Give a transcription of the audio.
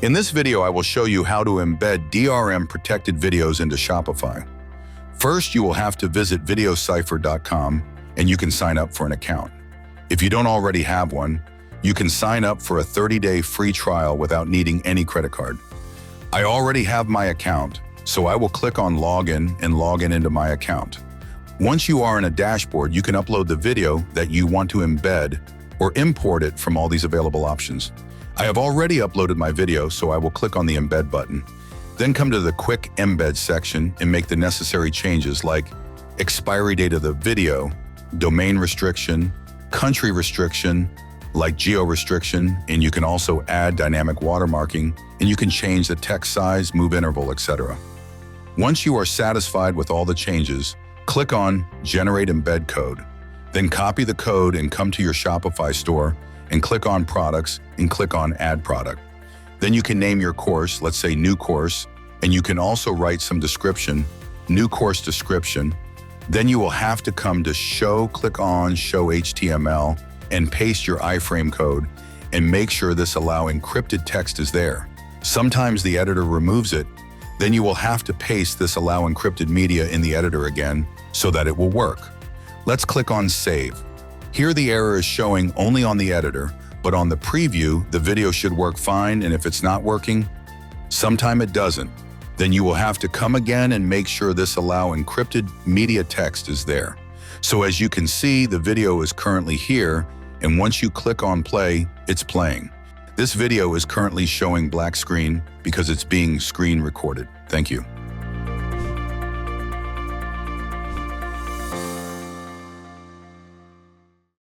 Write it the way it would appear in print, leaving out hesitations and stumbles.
In this video, I will show you how to embed DRM protected videos into Shopify. First, you will have to visit VdoCipher.com and you can sign up for an account. If you don't already have one, you can sign up for a 30-day free trial without needing any credit card. I already have my account, so I will click on Login and log in into my account. Once you are in a dashboard, you can upload the video that you want to embed or import it from all these available options. I have already uploaded my video, so I will click on the Embed button. Then come to the Quick Embed section and make the necessary changes like expiry date of the video, domain restriction, country restriction, like geo restriction, and you can also add dynamic watermarking, and you can change the text size, move interval, etc. Once you are satisfied with all the changes, click on Generate Embed Code. Then copy the code and come to your Shopify store and click on Products and click on Add Product. Then you can name your course, let's say New Course, and you can also write some description, New Course Description. Then you will have to come to Show, click on Show HTML, and paste your iframe code and make sure this Allow Encrypted text is there. Sometimes the editor removes it, then you will have to paste this Allow Encrypted media in the editor again so that it will work. Let's click on Save. Here the error is showing only on the editor, but on the preview, the video should work fine, and if it's not working, sometime it doesn't. Then you will have to come again and make sure this Allow Encrypted media text is there. So as you can see, the video is currently here, and once you click on play, it's playing. This video is currently showing black screen because it's being screen recorded. Thank you.